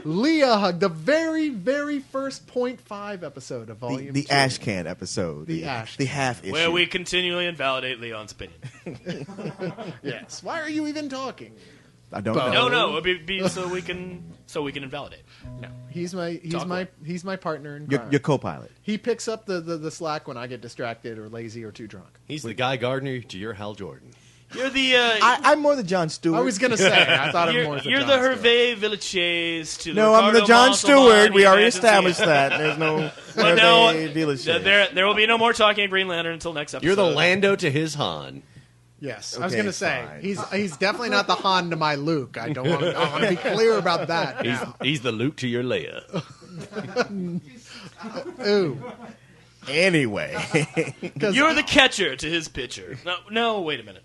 LEOG, the very, very first .5 episode of Volume 2. The ash can episode. The half issue. Where we continually invalidate Leon's opinion. Yes. Why are you even talking? I don't know. No, it'd be so we can invalidate. No. He's my partner in crime. Your co-pilot. He picks up the slack when I get distracted or lazy or too drunk. He's the Guy Gardner to your Hal Jordan. You're the. I'm more the John Stewart. I was gonna say. I thought I'm more. You're the Hervé Villechaize to the No, I'm the Ricardo John Montalban. Stewart. We already established that. There's no Hervé Villechaize. There will be no more talking of Green Lantern until next episode. You're the Lando to his Han. Yes, Okay, I was going to say fine. he's definitely not the Han to my Luke. I want to be clear about that. He's the Luke to your Leia. Ooh, Anyway. You're the catcher to his pitcher. No, wait a minute.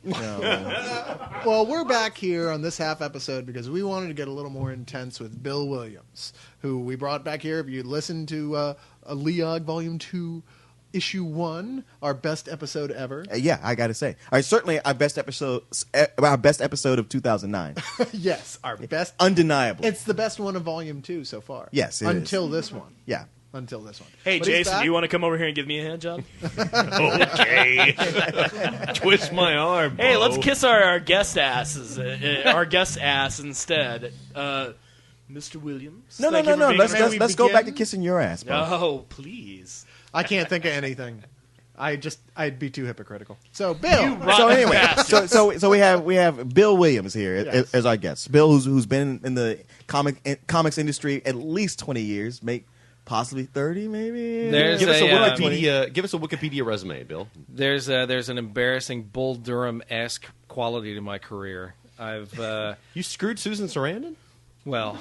well, we're back here on this half episode because we wanted to get a little more intense with Bill Williams, who we brought back here. If you listen to a LEOG Volume 2, Issue 1, our best episode ever. Yeah, I got to say. All right, certainly our best episode of 2009. Yes, our best. Undeniable. It's the best one of Volume 2 so far. Yes, it Until this one. Yeah. Until this one. Hey, But he's Jason, back. do you want to come over here and give me a hand job? Okay. Twist my arm. Hey, Bo. let's kiss our guest asses. Our guest ass instead. Mr. Williams. No. thank you for being Let's here. go back to kissing your ass, bro. Oh, please. I can't think of anything. I'd be too hypocritical. So, Bill. So anyway, so we have Bill Williams here Yes. as our guest. Bill, who's been in the comics industry at least 20 years, possibly 30, maybe. Give us a Wikipedia resume, Bill. There's an embarrassing Bull Durham-esque quality to my career. You screwed Susan Sarandon? Well,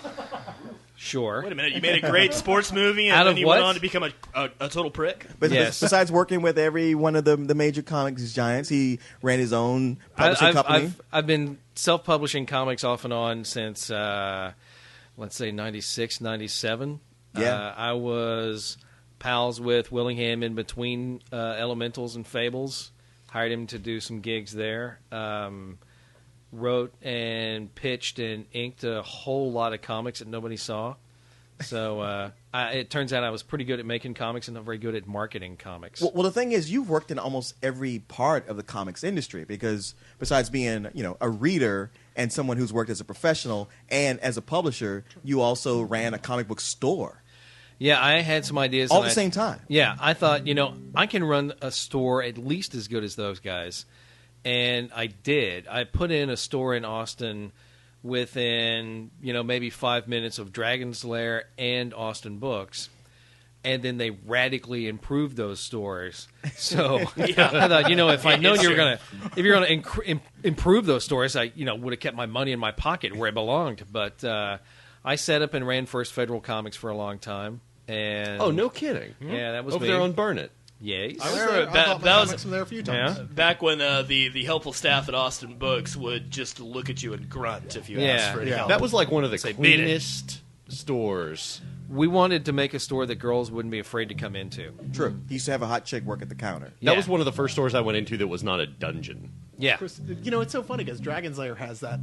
sure. Wait a minute. You made a great sports movie, and Out then of you what? went on to become a total prick? But Yes. besides working with every one of the major comics giants, he ran his own publishing company. I've been self-publishing comics off and on since, let's say, 96, 97. Yeah. I was pals with Willingham in between Elementals and Fables. Hired him to do some gigs there. Wrote and pitched and inked a whole lot of comics that nobody saw. So it turns out I was pretty good at making comics and not very good at marketing comics. Well, the thing is, you've worked in almost every part of the comics industry because besides being, a reader and someone who's worked as a professional and as a publisher, you also ran a comic book store. Yeah, I had some ideas. All at the same time. Yeah, I thought, I can run a store at least as good as those guys. And I did. I put in a store in Austin within, maybe 5 minutes of Dragon's Lair and Austin Books. And then they radically improved those stores. So I thought, if I know you're gonna improve those stores, I would have kept my money in my pocket where it belonged. But I set up and ran First Federal Comics for a long time. And Oh, no kidding. yeah, that was Over me. there on Burnett. Yes. I was remember there. I that- bought my that was- comics from there a few times. Yeah. Back when the helpful staff at Austin Books would just look at you and grunt if you asked for any help. That was like one of the Say, "Beat it." cleanest stores. We wanted to make a store that girls wouldn't be afraid to come into. True. He used to have a hot chick work at the counter. That was one of the first stores I went into that was not a dungeon. Yeah. It's so funny because Dragon's Lair has that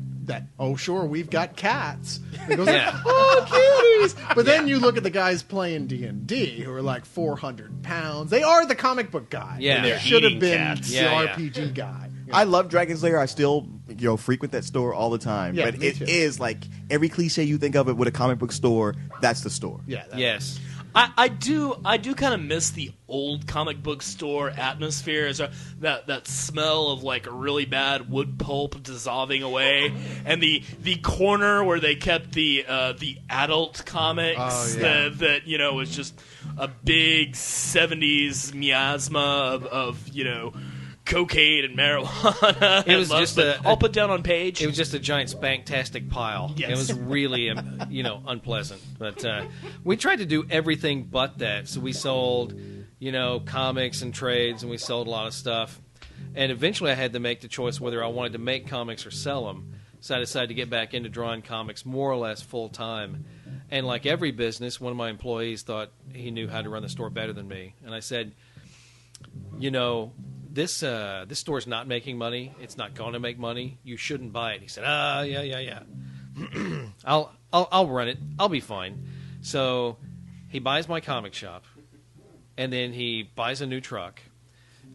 oh sure we've got cats. It goes Yeah. like, oh cuties. But then you look at the guys playing D&D who are like 400 pounds. They are the comic book guy. Yeah. And They they're should have eating been cats. the Yeah, yeah. RPG guy. I love Dragon's Lair. I still, frequent that store all the time. Yeah, but me it too. is like every cliche you think of it with a comic book store, that's the store. Yeah. Yes. I do kind of miss the old comic book store atmosphere. That smell of like a really bad wood pulp dissolving away, and the corner where they kept the adult comics Oh, yeah. that was just a big 70s miasma of cocaine and marijuana. It was and just but I'll put down on page. It was just a giant spanktastic pile. Yes. It was really, unpleasant. But we tried to do everything but that. So we sold, comics and trades, and we sold a lot of stuff. And eventually I had to make the choice whether I wanted to make comics or sell them. So I decided to get back into drawing comics more or less full time. And like every business, one of my employees thought he knew how to run the store better than me. And I said, this store's not making money. It's not going to make money. You shouldn't buy it. He said, yeah. I'll run it. I'll be fine. So he buys my comic shop, and then he buys a new truck,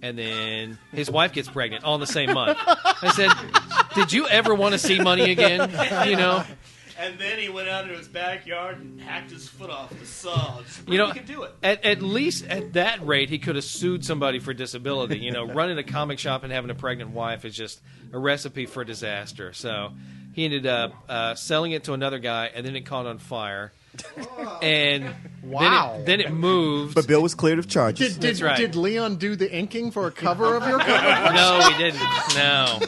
and then his wife gets pregnant all in the same month. I said, "Did you ever want to see money again?" You know. And then he went out into his backyard and hacked his foot off the saw. You know, he could do it. At least at that rate, he could have sued somebody for disability. You know, running a comic shop and having a pregnant wife is just a recipe for disaster. So he ended up selling it to another guy, and then it caught on fire. And Wow. then it moved. But Bill was cleared of charges. That's right. Did Leon do the inking for a cover of your comic? No, he didn't. No.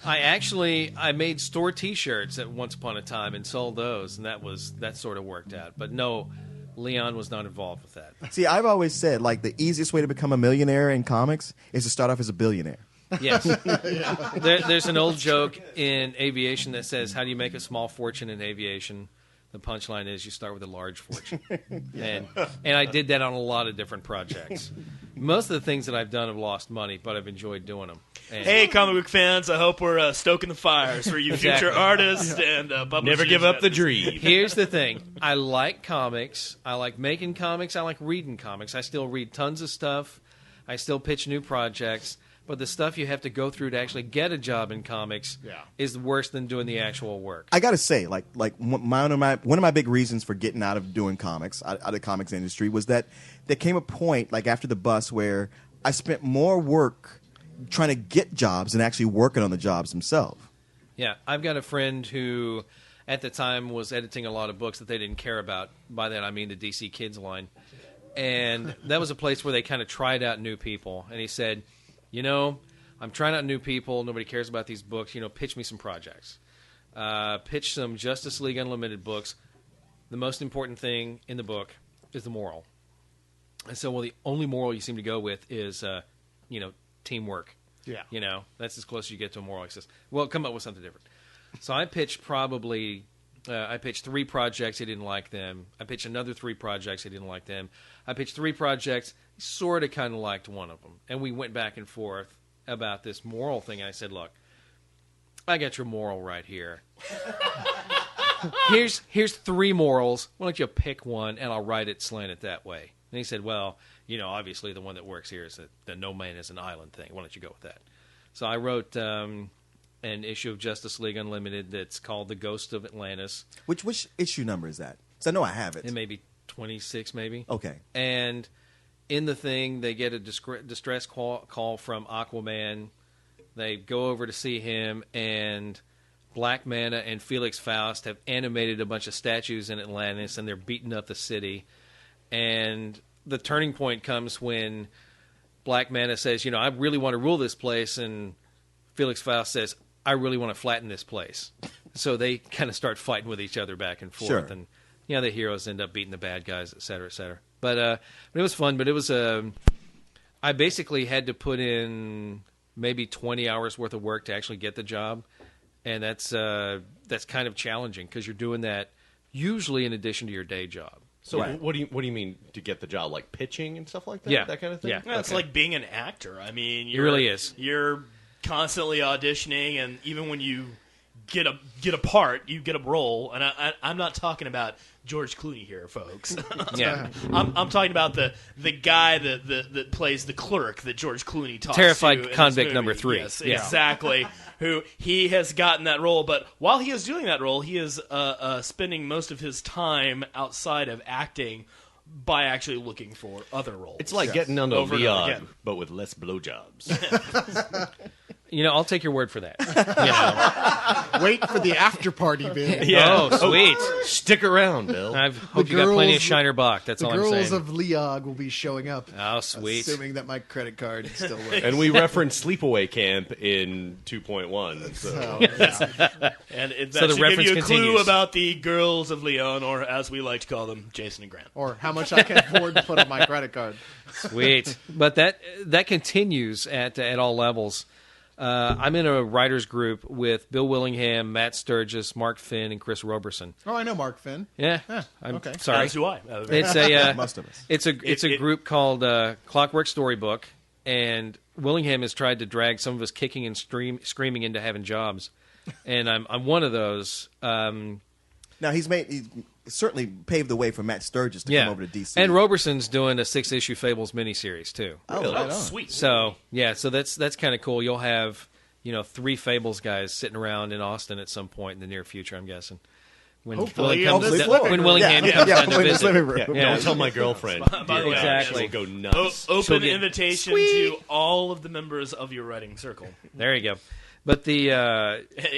I made store T-shirts at once upon a time and sold those, and that sort of worked out. But no, Leon was not involved with that. See, I've always said, like, the easiest way to become a millionaire in comics is to start off as a billionaire. Yes. There's an old joke in aviation that says, "How do you make a small fortune in aviation?" The punchline is you start with a large fortune. And I did that on a lot of different projects. Most of the things that I've done have lost money, but I've enjoyed doing them. And Hey, comic book fans, I hope we're stoking the fires for you Exactly. future artists and publishers. Never give up the dream. here's the thing. I like comics. I like making comics. I like reading comics. I still read tons of stuff. I still pitch new projects. But the stuff you have to go through to actually get a job in comics is worse than doing the actual work. I gotta say, one of my big reasons for getting out of doing comics, out of the comics industry, was that there came a point, like after the bus, where I spent more work trying to get jobs than actually working on the jobs themselves. Yeah, I've got a friend who, at the time, was editing a lot of books that they didn't care about. By that, I mean the DC Kids line. And that was a place where they kind of tried out new people. And he said, "You know, I'm trying out new people. Nobody cares about these books. You know, pitch me some projects. Pitch some Justice League Unlimited books. The most important thing in the book is the moral." I said, "Well, the only moral you seem to go with is, teamwork. Yeah. You know, that's as close as you get to a moral." He says, "Well, come up with something different." So I pitched I pitched 3 projects. He didn't like them. I pitched another 3 projects. He didn't like them. I pitched 3 projects. He sort of kind of liked one of them. And we went back and forth about this moral thing. And I said, "Look, I got your moral right here. Here's 3 morals. Why don't you pick one, and I'll write it, slant it that way." And he said, "Well, obviously the one that works here is the no man is an island thing. Why don't you go with that?" So I wrote an issue of Justice League Unlimited that's called The Ghost of Atlantis. Which issue number is that? Because I know I have it. It may be 26, maybe. Okay. And in the thing, they get a distress call from Aquaman. They go over to see him, and Black Manta and Felix Faust have animated a bunch of statues in Atlantis, and they're beating up the city. And the turning point comes when Black Manta says, "I really want to rule this place," and Felix Faust says, "I really want to flatten this place." So they kind of start fighting with each other back and forth. Sure. And, the heroes end up beating the bad guys, et cetera, et cetera. But it was fun. But it was I basically had to put in maybe 20 hours worth of work to actually get the job. And that's kind of challenging because you're doing that usually in addition to your day job. So Right. what do you mean to get the job? Like pitching and stuff like that? Yeah. That kind of thing? Yeah. Yeah, it's like being an actor. I mean, It really is. You're constantly auditioning, and even when you get a part, you get a role. And I'm not talking about George Clooney here, folks. Yeah. I'm talking about the guy that plays the clerk that George Clooney talks Terrified to in this convict movie. number 3. Yes, Yeah. exactly. Who he has gotten that role, but while he is doing that role, he is spending most of his time outside of acting by actually looking for other roles. It's like getting on a Over and over LEOG, again. but with less blowjobs. I'll take your word for that. Wait for the after party, Bill. Oh, sweet. Stick around, Bill. I hope you got plenty of Shiner Bach. That's The all I'm girls saying. of LEOG will be showing up. Oh, sweet. Assuming that my credit card still works. And we referenced Sleepaway Camp in 2.1. So. And that So the should give reference you a clue continues. about the girls of Leon, or as we like to call them, Jason and Grant. Or how much I can afford to put on my credit card. Sweet. But that continues at all levels. I'm in a writers group with Bill Willingham, Matt Sturgis, Mark Finn, and Chris Roberson. Oh, I know Mark Finn. Yeah. Yeah, I'm okay. sorry. As do I. It's a Most of us. it's a group called Clockwork Storybook, and Willingham has tried to drag some of us kicking and screaming into having jobs, and I'm one of those. Now he's certainly paved the way for Matt Sturges to come over to DC. And Roberson's doing a 6-issue Fables miniseries too. Oh, right on. Sweet. So that's kind of cool. You'll have 3 Fables guys sitting around in Austin at some point in the near future, I'm guessing. When Hopefully, when Willingham comes down to when visit. living room. Don't tell my girlfriend. Exactly. She'll go nuts. Open She'll get- invitation to all of the members of your writing circle. There you go. But the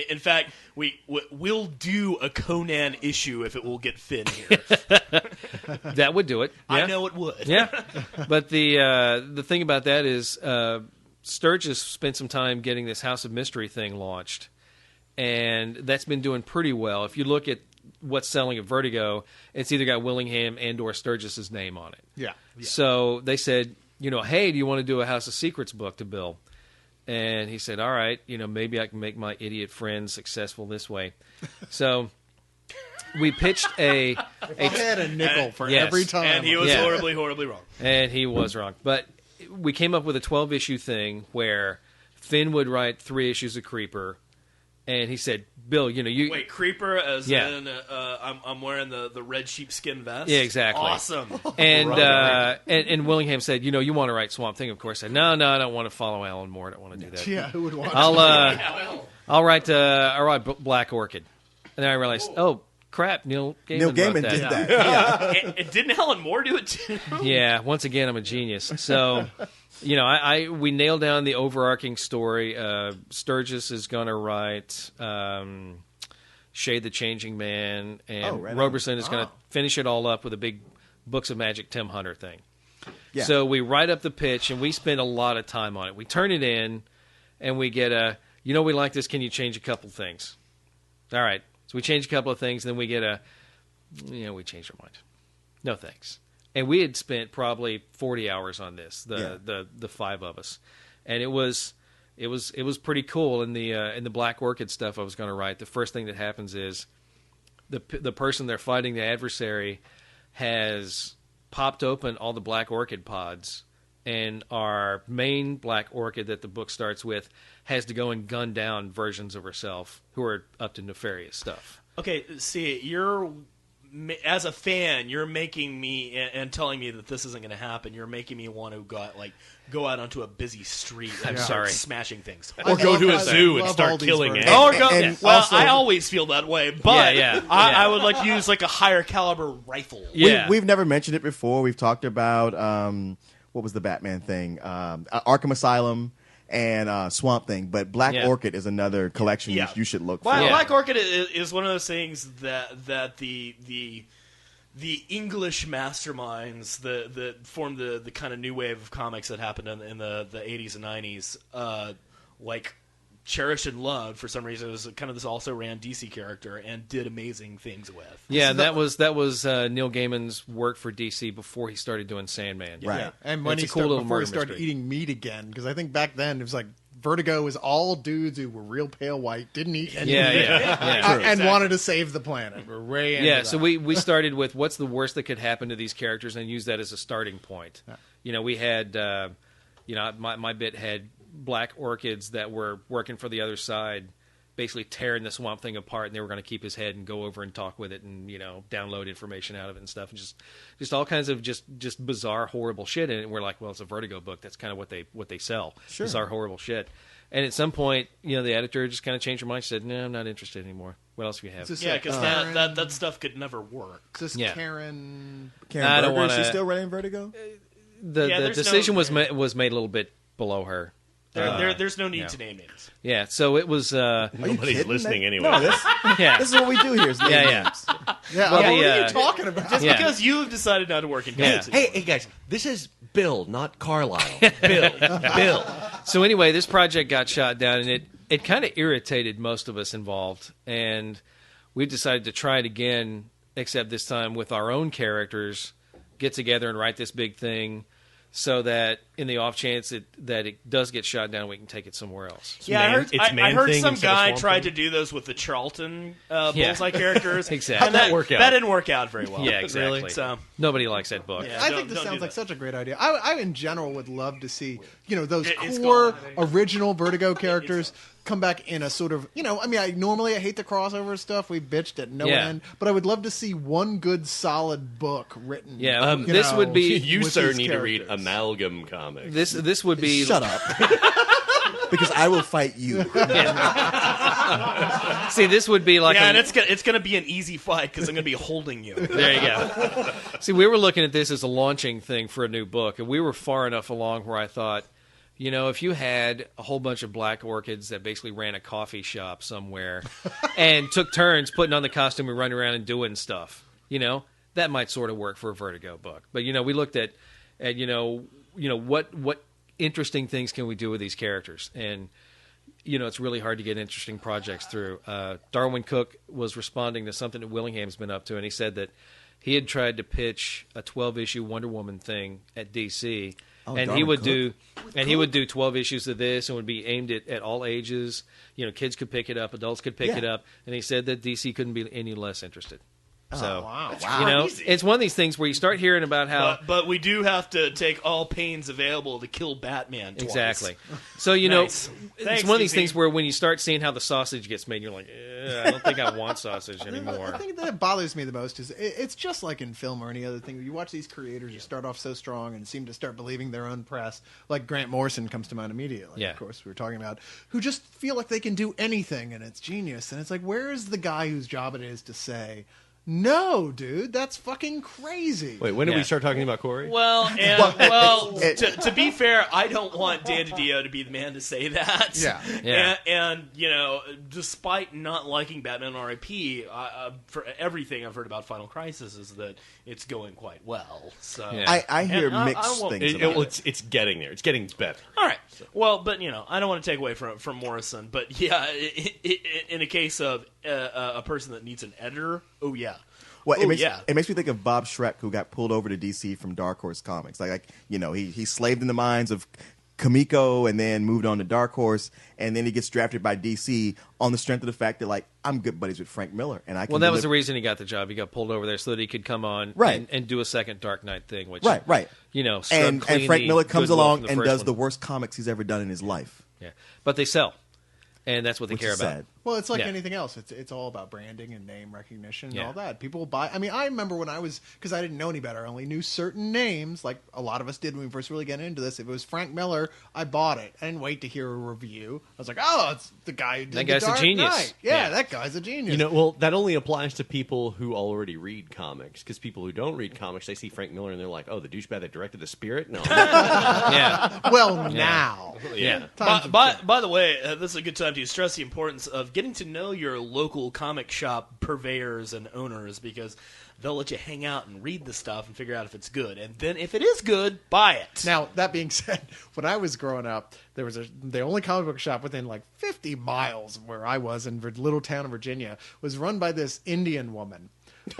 In fact, we'll do a Conan issue if it will get Finn here. that would do it. I Yeah. know it would. Yeah, but the thing about that is Sturgis spent some time getting this House of Mystery thing launched, and that's been doing pretty well. If you look at what's selling at Vertigo, it's either got Willingham and or Sturgis's name on it. Yeah. So they said, hey, do you want to do a House of Secrets book to Bill? And he said, all right, maybe I can make my idiot friend successful this way. So we pitched I had a nickel for Yes. every time. And he was Yeah. horribly, horribly wrong. And he was wrong. But we came up with a 12-issue thing where Finn would write 3 issues of Creeper, and he said, Bill, you... Wait, Creeper as Yeah. in I'm wearing the red sheepskin vest? Yeah, exactly. Awesome. And, and Willingham said, you want to write Swamp Thing, of course. I said, no, I don't want to follow Alan Moore. I don't want to do that. Yeah, who would want I'll write Black Orchid. And then I realized, oh, crap, Neil Gaiman wrote did that. And didn't Alan Moore do it too? Yeah, once again, I'm a genius. So, we nailed down the overarching story. Sturgis is going to write Shade the Changing Man, and right on. Roberson is going to finish it all up with a big Books of Magic Tim Hunter thing. Yeah. So we write up the pitch, and we spend a lot of time on it. We turn it in, and we get we like this, can you change a couple things? All right. So we change a couple of things, and then we get we changed our mind. No thanks. And we had spent probably 40 hours on this, the 5 of us, and it was pretty cool. In the Black Orchid stuff I was going to write, the first thing that happens is the person they're fighting, the adversary, has popped open all the Black Orchid pods, and our main Black Orchid that the book starts with has to go and gun down versions of herself who are up to nefarious stuff. Okay, see, as a fan, you're making me and telling me that this isn't going to happen. You're making me want to go out onto a busy street and start sorry. smashing things. Or go to a I zoo and love all start these killing birds. ants. Or go. and Well, also- I always feel that way, but Yeah. I would like to use like a higher caliber rifle. Yeah. We've never mentioned it before. We've talked about what was the Batman thing? Arkham Asylum and Swamp Thing. But Black Yeah. Orchid is another collection Yeah. you should look for. Black, Yeah. Black Orchid is one of those things that the English masterminds that formed the kind of new wave of comics that happened in the 80s and 90s, cherished and loved for some reason. It was kind of this also ran DC character and did amazing things with. Yeah, that was Neil Gaiman's work for DC before he started doing Sandman. Right. Yeah. And when It's he a cool little before he murder started mystery. eating meat again, because I think back then it was like Vertigo was all dudes who were real pale white, didn't eat any Yeah, meat, yeah. and wanted to save the planet. We're way into Yeah, that. so we started with what's the worst that could happen to these characters and use that as a starting point. We had, my bit had Black Orchids that were working for the other side, basically tearing the Swamp Thing apart, and they were going to keep his head and go over and talk with it and download information out of it and stuff, and just all kinds of just bizarre, horrible shit in it. And we're like, well, it's a Vertigo book. That's kind of what they sell. Sure. Bizarre, horrible shit. And at some point, the editor just kind of changed her mind. She said, "No, I'm not interested anymore. What else do you have?" Is this Yeah, like because Karen- that stuff could never work. Is this Yeah. Karen? Karen I don't Berger, is she wanna- still running Vertigo? The Yeah, there's decision no- was made a little bit below her. There's no need yeah. to name names. Yeah, so it was. Are you Nobody's kidding? listening anyway. No, this Yeah, is what we do here. Is name Yeah. names. Yeah, Well, what the, are you talking about? Just Yeah. because you have decided not to work in Yeah. comics. Hey, guys, this is Bill, not Carlisle. Bill. So anyway, this project got shot down, and it kind of irritated most of us involved, and we decided to try it again, except this time with our own characters, get together and write this big thing, so that in the off chance that it does get shot down, we can take it somewhere else. Yeah, I heard some guy tried to do those with the Charlton Bullseye characters. Exactly. And that didn't work out very well. Yeah, exactly. Really? So nobody likes that book. Yeah. I Don't- think this don't sounds do like that. such a great idea. I in general would love to see, those It's core gone. original Vertigo characters come back in a sort of, I normally I hate the crossover stuff. We bitched at no Yeah. end, but I would love to see one good solid book written. Yeah, this would be You, with sir, these need to read characters. Amalgam Comics. this would be Shut up. Because I will fight you. See, this would be like yeah, and it's gonna be an easy fight because I'm gonna be holding you. There you go. See, we were looking at this as a launching thing for a new book, and we were far enough along where I thought, if you had a whole bunch of black orchids that basically ran a coffee shop somewhere and took turns putting on the costume and running around and doing stuff, that might sort of work for a Vertigo book. But we looked at what interesting things can we do with these characters, and it's really hard to get interesting projects through. Darwin Cook was responding to something that Willingham's been up to, and he said that he had tried to pitch a 12-issue Wonder Woman thing at DC, and he Darwin would Cook? he would do 12 issues of this, and would be aimed at all ages. Kids could pick it up, adults could pick it up, and he said that DC couldn't be any less interested. So, wow. it's one of these things where you start hearing about how But we do have to take all pains available to kill Batman twice. exactly. So Nice. it's Thanks, one of these DC. things where when you start seeing how the sausage gets made, you're like, I don't think I want sausage anymore. I think that bothers me the most is it's just like in film or any other thing. You watch these creators who start off so strong and seem to start believing their own press. Like Grant Morrison comes to mind immediately. Yeah. Of course, we were talking about who just feel like they can do anything and it's genius. And it's like, where is the guy whose job it is to say, no, dude, that's fucking crazy. Wait, when did Yeah. we start talking about Corey? Well, to be fair, I don't want Dan DiDio to be the man to say that. Yeah. Yeah. And despite not liking Batman R.I.P., for everything I've heard about Final Crisis is that it's going quite well. So Yeah. I hear And I mixed won't- things about it. It's getting there. It's getting better. All right. Well, but I don't want to take away from Morrison, but yeah, in a case of a person that needs an editor, oh yeah. Well, Oh, yeah. it makes me think of Bob Schreck, who got pulled over to DC from Dark Horse Comics. He slaved in the minds of Kamiko and then moved on to Dark Horse, and then he gets drafted by DC on the strength of the fact that I'm good buddies with Frank Miller, and I can Well, that was the reason he got the job. He got pulled over there so that he could come on Right. and do a second Dark Knight thing. Which, right. scrub clean And Frank the Miller comes goodwill along from and first does one. the worst comics he's ever done in his life, Yeah, but they sell, and that's what they which care is about. sad. Well, it's like Yeah. anything else. It's all about branding and name recognition and Yeah. all that. People buy. I mean, I remember when because I didn't know any better. I only knew certain names, like a lot of us did when we first really got into this. If it was Frank Miller, I bought it. I didn't wait to hear a review. I was like, oh, it's the guy who did That guy's the a Dark genius. Knight. Yeah, Yeah. that guy's a genius. That only applies to people who already read comics. Because people who don't read comics, they see Frank Miller and they're like, "Oh, the douchebag that directed The Spirit." No, Yeah, well, now. yeah. Times have By the way, this is a good time to stress the importance of getting to know your local comic shop purveyors and owners, because they'll let you hang out and read the stuff and figure out if it's good. And then if it is good, buy it. Now, that being said, when I was growing up, there was the only comic book shop within 50 miles of where I was in little town of Virginia was run by this Indian woman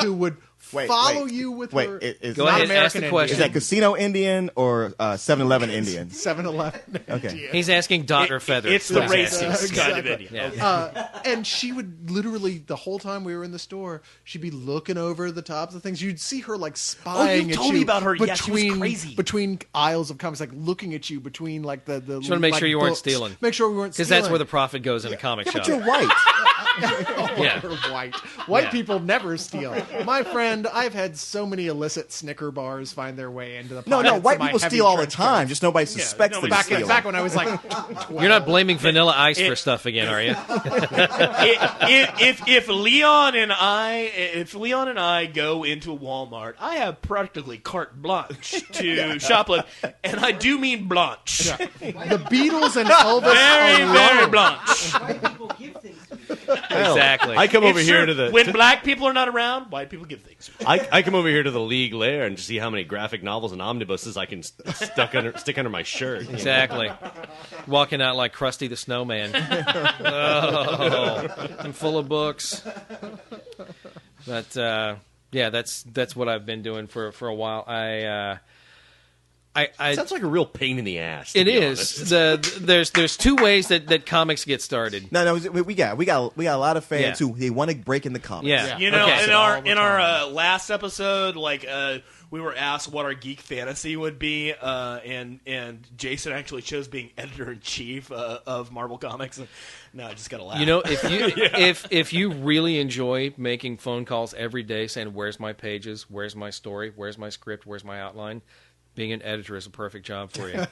who would follow you with her. Is Go not ahead, American ask the Indian. question. Is that Casino Indian or 7-Eleven Indian? 7-Eleven. Okay. He's asking dot or feather. It's the That's it. racist kind of Exactly. Indian. Yeah. And she would literally, the whole time we were in the store, she'd be looking over the tops of things. You'd see her spying at told you me about her. Yeah, she was crazy. between aisles of comics, looking at you between the. She wanted to make sure you weren't books. stealing. Make sure we weren't Because stealing. that's where the profit goes in a comic Yeah, shop. but you're white. Yeah. We're white. White Yeah. people never steal. My friend, I've had so many illicit Snicker bars find their way into the No, pockets white of my people heavy steal all the trench time. coats. Just nobody suspects them nobody of stealing. Back when I was You're not blaming Vanilla Ice for stuff again, are you? If Leon and I go into Walmart, I have practically carte blanche to shoplift, and I do mean blanche. the Beatles and Elvis Very, alone. very blanche. People give things to me. Exactly. I come over It's here true. to the when black people are not around, white people give things. I come over here to the League lair and just see how many graphic novels and omnibuses I can stick under my shirt. Exactly. Walking out like Krusty the Snowman. Oh, I'm full of books. But yeah, that's what I've been doing for a while. I Sounds like a real pain in the ass. To it be is. honest. There's two ways that comics get started. No, we got a lot of fans Yeah. who they want to break in the comics. Yeah. You know, Okay. in our last episode, like we were asked what our geek fantasy would be, and Jason actually chose being editor in chief of Marvel Comics. No, I just gotta laugh. You know, if you if you really enjoy making phone calls every day saying, "Where's my pages? Where's my story? Where's my script? Where's my outline?" Being an editor is a perfect job for you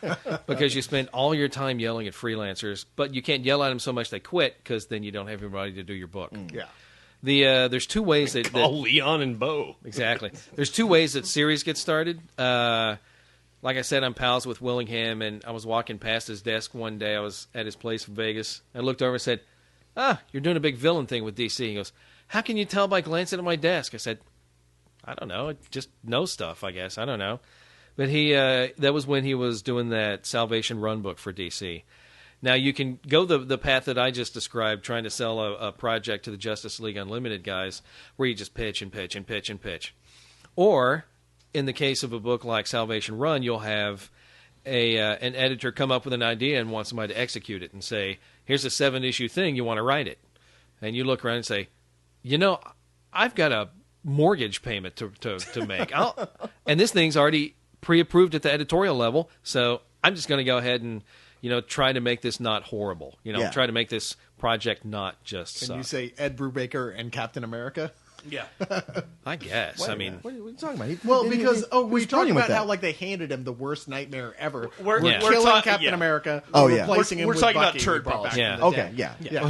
because you spend all your time yelling at freelancers, but you can't yell at them so much they quit because then you don't have anybody to do your book. Yeah. There's two ways that Call Leon and Bo. exactly. There's two ways that series get started. Like I said, I'm pals with Willingham, and I was walking past his desk one day. I was at his place in Vegas. I looked over and said, you're doing a big villain thing with DC. He goes, how can you tell by glancing at my desk? I said, I don't know. I just know stuff, I guess. I don't know. But that was when he was doing that Salvation Run book for DC. Now, you can go the path that I just described, trying to sell a project to the Justice League Unlimited guys, where you just pitch and pitch and pitch and pitch. Or, in the case of a book like Salvation Run, you'll have an editor come up with an idea and want somebody to execute it and say, here's a 7-issue thing, you want to write it. And you look around and say, I've got a mortgage payment to make. And this thing's already pre-approved at the editorial level, so I'm just going to go ahead and try to make this not horrible. Try to make this project not just Can suck. you say Ed Brubaker and Captain America? yeah. I guess. What I mean, are you talking about? Well, because we talked running with about how that? like they handed him the worst nightmare ever. We're killing talking- Captain yeah. America. Oh, yeah. replacing him We're with talking about Bucky, turd we brought back polish. Yeah. from the Okay, dead. yeah. well,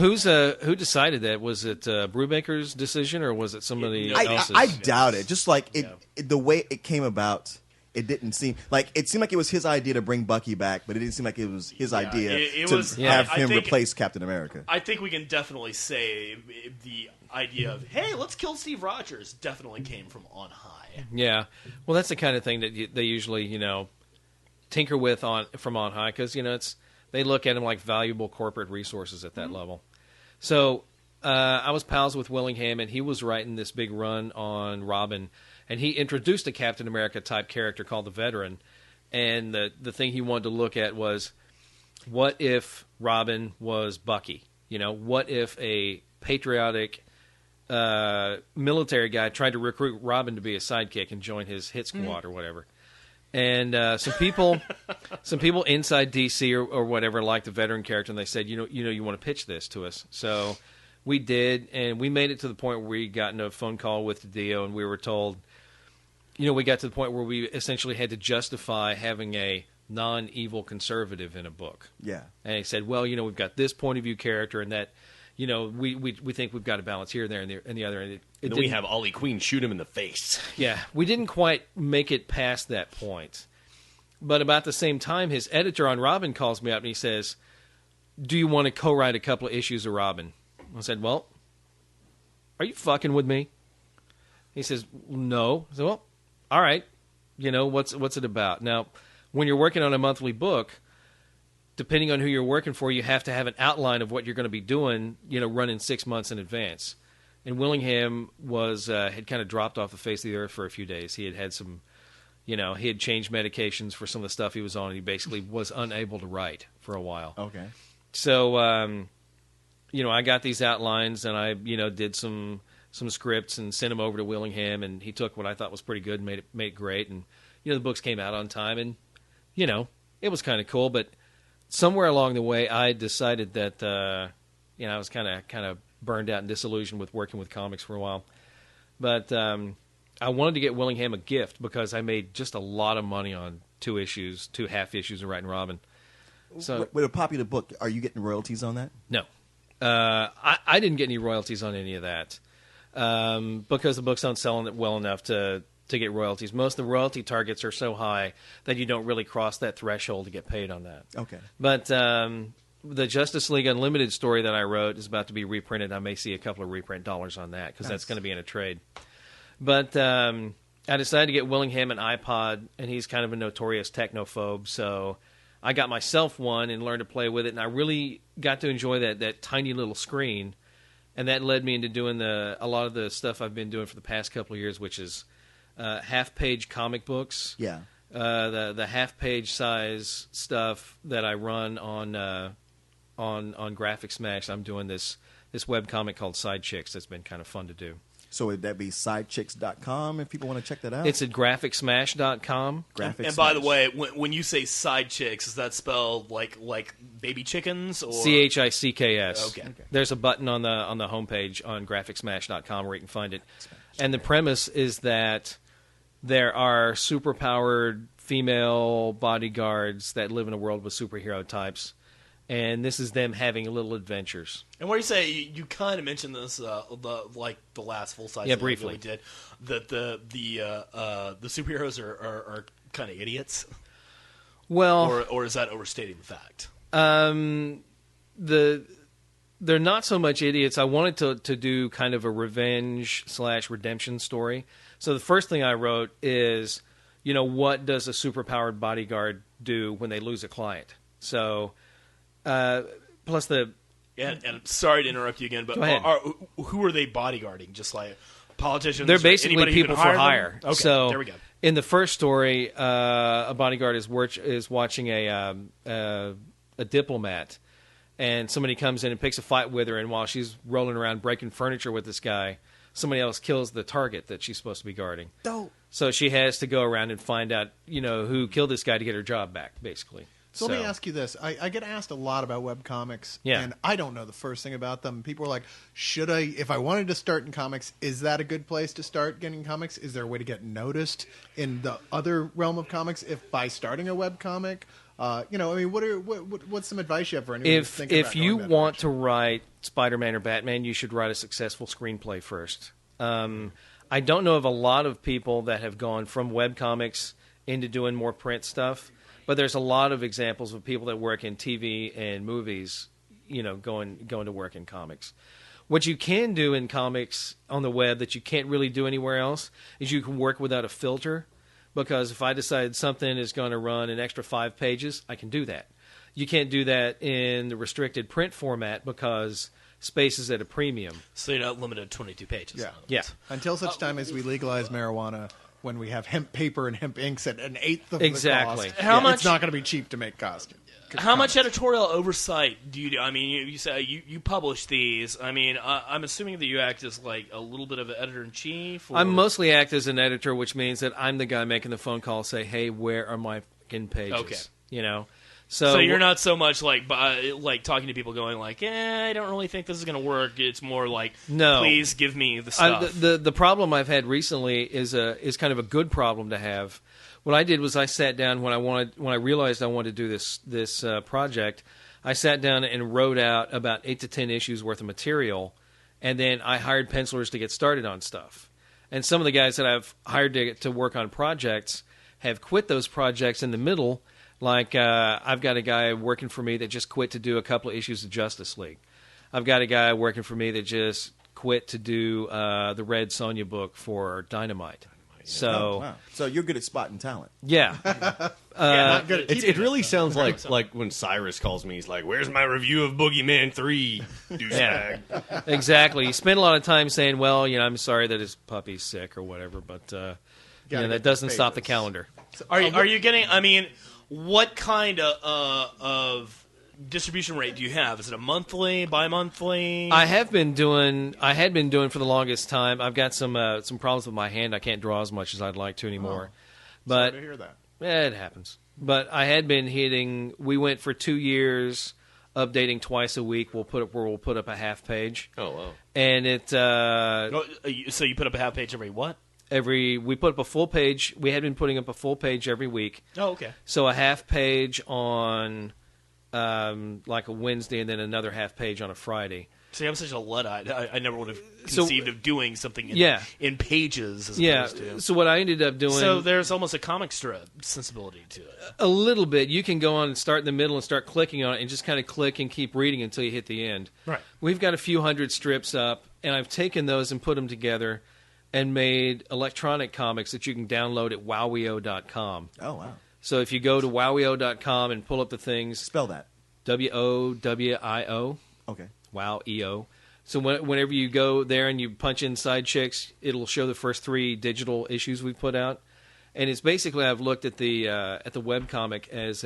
who decided that? Was it Brubaker's decision, or was it somebody else's? I doubt it. Just like the way it came about, it didn't seem like it was his idea to bring Bucky back, but it didn't seem like it was his idea it to was- have I him think- replace Captain America. I think we can definitely say the idea of, hey, let's kill Steve Rogers definitely came from on high. Yeah, well, that's the kind of thing that they usually tinker with from on high because they look at them like valuable corporate resources at that level. So I was pals with Willingham, and he was writing this big run on Robin, and he introduced a Captain America type character called the Veteran, and the thing he wanted to look at was, what if Robin was Bucky? What if a patriotic military guy tried to recruit Robin to be a sidekick and join his hit squad or whatever. And some people inside DC or whatever liked the Veteran character, and they said, you want to pitch this to us. So we did, and we made it to the point where we got in a phone call with Dio, and we were told, we got to the point where we essentially had to justify having a non-evil conservative in a book. Yeah. And he said, well, we've got this point of view character, and that, we think we've got a balance here, there, and the other. And And then we have Ollie Queen shoot him in the face. Yeah, we didn't quite make it past that point. But about the same time, his editor on Robin calls me up and he says, do you want to co-write a couple of issues of Robin? I said, well, are you fucking with me? He says, no. I said, well, all right. What's it about? Now, when you're working on a monthly book, depending on who you're working for, you have to have an outline of what you're going to be doing, running 6 months in advance. And Willingham had kind of dropped off the face of the earth for a few days. He had some, he had changed medications for some of the stuff he was on, and he basically was unable to write for a while. Okay. So, I got these outlines, and I, did some scripts and sent them over to Willingham, and he took what I thought was pretty good and made it great. And, the books came out on time, and, it was kind of cool. But somewhere along the way, I decided that, I was kind of burned out and disillusioned with working with comics for a while. But I wanted to get Willingham a gift because I made just a lot of money on 2 half issues of writing Robin. So With a popular book, are you getting royalties on that? no, I didn't get any royalties on any of that because the books don't sell well enough to get royalties. Most of the royalty targets are so high that you don't really cross that threshold to get paid on that. Okay. But the Justice League Unlimited story that I wrote is about to be reprinted. I may see a couple of reprint dollars on that because that's going to be in a trade. But I decided to get Willingham an iPod, and he's kind of a notorious technophobe, so I got myself one and learned to play with it, and I really got to enjoy that tiny little screen, and that led me into doing a lot of the stuff I've been doing for the past couple of years, which is half-page comic books. Yeah. the half-page size stuff that I run on Graphic Smash. I'm doing this webcomic called Side Chicks that's been kind of fun to do. So would that be sidechicks.com if people want to check that out? It's at graphicsmash.com. And by the way, when you say side chicks, is that spelled like baby chickens or CHICKS. Okay. There's a button on the homepage on graphicsmash.com where you can find it. And the premise is that there are superpowered female bodyguards that live in a world with superhero types. And this is them having little adventures. And what do you say? You kind of mentioned this, the last full size. Yeah, briefly. We did that. The superheroes are kind of idiots. Well, or is that overstating the fact? They're not so much idiots. I wanted to do kind of a revenge/redemption story. So the first thing I wrote is, what does a superpowered bodyguard do when they lose a client? So. Plus and sorry to interrupt you again, but Go ahead. Who are they bodyguarding? Just like politicians? They're or basically anybody who people can for hire. Okay, so there we go. In the first story, a bodyguard is watching a diplomat, and somebody comes in and picks a fight with her, and while she's rolling around breaking furniture with this guy, somebody else kills the target that she's supposed to be guarding. Dope. So she has to go around and find out, who killed this guy to get her job back, basically. So let me ask you this. I get asked a lot about webcomics, Yeah. and I don't know the first thing about them. People are like, if I wanted to start in comics, is that a good place to start getting comics? Is there a way to get noticed in the other realm of comics by starting a webcomic? What's some advice you have for anyone who's thinking about If you going that want direction? to write Spider-Man or Batman, you should write a successful screenplay first. I don't know of a lot of people that have gone from webcomics into doing more print stuff. But there's a lot of examples of people that work in TV and movies, going to work in comics. What you can do in comics on the web that you can't really do anywhere else is you can work without a filter, because if I decide something is going to run an extra 5 pages, I can do that. You can't do that in the restricted print format because space is at a premium. So you're not limited to 22 pages. Yeah. Until such time as we legalize marijuana, when we have hemp paper and hemp inks at an eighth of Exactly. the cost, How much- it's not going to be cheap to make costumes. How much editorial oversight do you do? I mean, you say you publish these. I mean, I'm assuming that you act as like a little bit of an editor-in-chief? Or... I mostly act as an editor, which means that I'm the guy making the phone call, say, hey, where are my fucking pages? Okay. So you're not so much like talking to people going like, I don't really think this is going to work. It's more like, No. please give me the stuff. The problem I've had recently is kind of a good problem to have. What I did was I sat down when I realized I wanted to do this project. I sat down and wrote out about 8 to 10 issues worth of material, and then I hired pencilers to get started on stuff. And some of the guys that I've hired to work on projects have quit those projects in the middle. Like, I've got a guy working for me that just quit to do a couple of issues of Justice League. I've got a guy working for me that just quit to do the Red Sonja book for Dynamite. So, wow. So you're good at spotting talent. yeah. Not good at keeping It really sounds like when Cyrus calls me, he's like, "Where's my review of Boogeyman 3, douchebag?" Yeah, exactly. You spend a lot of time saying, well, I'm sorry that his puppy's sick or whatever, but Gotta that get doesn't the stop the papers. calendar. Are you getting? I mean, what kind of distribution rate do you have? Is it a monthly, bi-monthly? I had been doing for the longest time. I've got some problems with my hand. I can't draw as much as I'd like to anymore. But Sorry to hear that. it happens. But I had been hitting. We went for 2 years, updating twice a week. We'll put up a half page, Oh, wow. and it So you put up a half page every what? we put up a full page. We had been putting up a full page every week. Oh, okay. So a half page on like a Wednesday, and then another half page on a Friday. See, I'm such a Luddite. I never would have So- conceived of doing something in pages as Yeah. opposed to. So what I ended up doing, So there's almost a comic strip sensibility to it. a little bit. You can go on and start in the middle and start clicking on it, and just kind of click and keep reading until you hit the end. Right. We've got a few hundred strips up, and I've taken those and put them together and made electronic comics that you can download at wowio.com. Oh, wow. So if you go to wowio.com and pull up the things, Spell that. WOWIO. Okay. Wow, EO. So whenever you go there and you punch in Side Chicks, it'll show the first 3 digital issues we've put out. and it's basically I've looked at the webcomic as